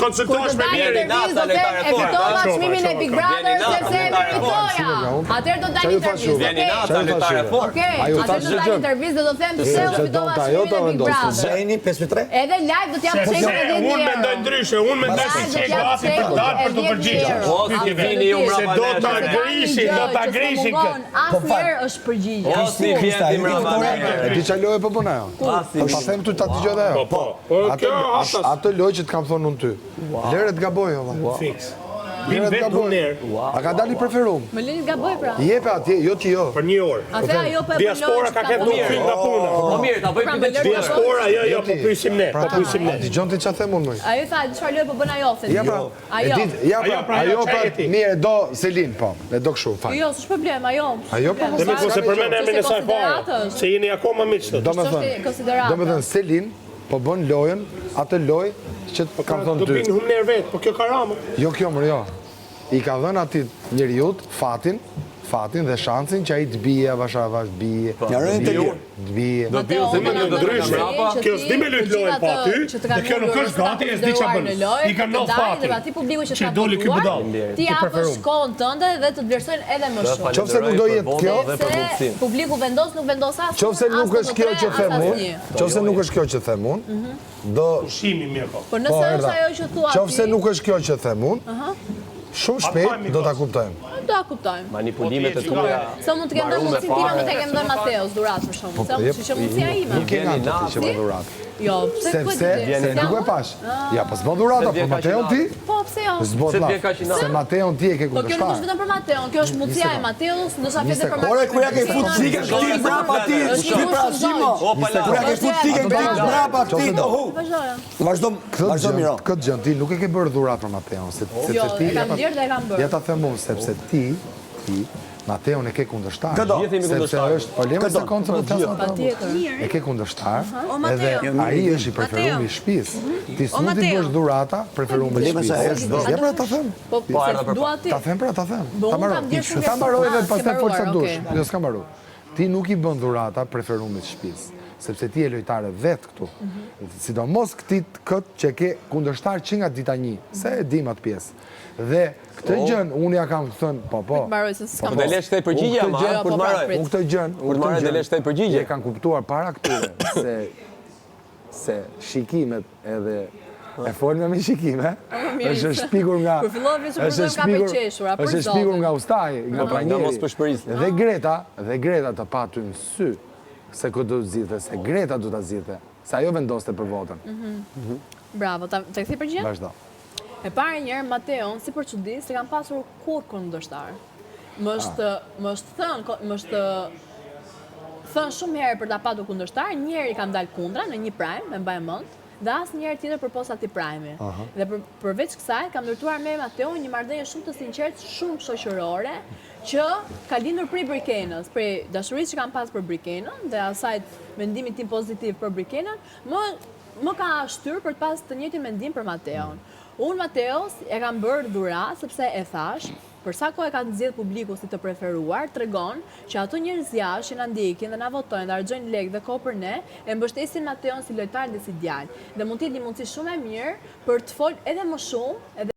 konsultosh me mirë. E fitova çmimin e Big Brother sepse e meritoja. Atëherë do dalë intervistë. Vjeni nata lojtare fort. Okej, atëherë do dalë intervistë do them pse u fitova çmimin e Big Brother. Zeni 53. Edhe live do t'jap çekun edhe një. Unë mendoj ndryshe, unë mendoj se çe gati për të dalë për të përgjigjur. O, si vini ju mbrapa. Do ta grishin, do ta grishin kë. Asnjëherë është përgjigje. O, si vjen ti mbrapa. E di çfarë lojë po bën ajo? Po ta them ty ta dëgjoj edhe ajo. Po. Atë lojë që të kam thonë unë ty. Lëre të gaboj valla. Fiks. Lëre të gaboj. A ka dalë i preferum? Më lini gaboj pra. Jepe atje, jo ti jo. Për 1 orë. Atëherë ajo po e bën. Diaspora ka ketë nuk fin nga puna. Po mirë, ta bëj pyetje. Diaspora, jo, po pyesim ne, po pyesim ne. Dëgjon ti çfarë them unë më. Ajo tha, çfarë lojë po bën ajo se. Ja pra, Ajo. Ajo mirë do Selin po, e do kështu fal. Jo, s'është problem, ajo. Ajo po Dhe mos e përmend emrin e saj fare, se jeni akoma miq sot. Domethënë Selin po bën lojën, atë lojë që kam thonë Do ty. bin humner vet, po kjo Karama. Jo kjo më jo. I ka dhënë atij njeriut fatin dhe shansin që ai të bie avash bie. Të bie. Do bëu se më ndryshe. Kjo s'di me lut lojën pa ty. Dhe kjo nuk është gati, e s'di ç'a bën. I kanë ndodh fatin. Dhe aty publiku që Që doli ky budall. Ti japësh kohën tënde dhe të të vlerësojnë edhe më shumë. Qofse nuk do jetë kjo, Se publiku vendos nuk vendos as. qofse nuk është kjo që them unë, qofse nuk është kjo që them unë, do Ushimi mirë po. Po nëse është ajo që thua ti. qofse nuk është kjo që them unë, shumë shpejt do ta kuptojmë. Do ta kuptojmë. Manipulimet e tua. Sa mund të kemë dhënë mundësi time, mund të kemë dhënë Mateos dhuratë për shkak. Sa mund të mundësia ime. Nuk e nga të që më dhuratë. Jo, pse nuk e pash. Ja, pas bën dhurata, po Mateon ti? Po, pse jo? Zbot se Mateon ti e ke Po kjo nuk është kundërshtar. vetëm për Mateon, kjo është mundësia e Mateos, ndoshta fletë për Ore, kur ja ke fut cikën ti mbrapa ti, ti pra Simo. Kur ja ke fut cikën ti mbrapa ti do hu. Vazhdo miro. Këtë gjë ti nuk e ke bërë dhuratë për Mateon, sepse Jo, ti e kam dhirë dhe e kam bërë. ja ta them unë sepse ti Mateon e ke kundërshtar. Sepse është problemi se Patjetër. e ke kundërshtar, edhe ai është i preferuar i shtëpisë. Ti s'mund të bësh dhurata, preferuar i shtëpisë. Ja pra ta them. Po, dua ti. Ta them pra, ta them. Ta mbaroj. Ta mbaroj edhe pastaj fol sa dush. Jo s'kam mbaruar. Ti nuk i bën dhurata preferuar i shtëpisë, sepse ti je lojtare vet këtu. Sidomos këtë që ke kundërshtar që nga dita 1, se e dim atë pjesë. Dhe këtë gjën unë ja kam thënë, po. Mbaroj se s'kam. Po delesh këtë përgjigje ama, kur të marrë. Unë këtë gjën, Kur të marrë delesh këtë përgjigje. e kanë kuptuar para këtyre se shikimet edhe e folme me shikime, është shpikur nga Kur fillova vetë të ka pëlqeshur, apo është shpikur nga ustaji, nga nga mos pranjeri. përshpërisje. Dhe Greta të pa ty në sy se këtë do të zgjidhte, se Greta do ta zgjidhte, se ajo vendoste për votën. Bravo, ta kthej përgjigjen? Vazhdo. E para njëherë Mateon, si për çudi, se kam pasur kur kundërshtar. Më është thënë shumë herë për ta patur kundërshtar, një herë i kam dalë kundra në një prime, e mbaj mend, dhe asnjëherë tjetër përposa ti prime. Dhe përveç kësaj kam ndërtuar me Mateon një marrëdhënie shumë të sinqertë, shumë shoqërore, që ka lindur prej Brikenës, prej dashurisë që kam pas për Brikenën dhe asaj mendimit tim pozitiv për Brikenën, më ka shtyr për të pas të njëjtin mendim për Mateon. Unë Mateos e kam bërë dhuratë sepse e thash, për sa kohë e ka nxjerrë publiku si të preferuar, tregon që ato njerëz jashtë që na ndjekin dhe na votojnë dhe harxojnë lekë dhe kohë për ne, e mbështesin Mateon si lojtar dhe si djalë. Dhe mund të jetë një mundësi shumë e mirë për të folë edhe më shumë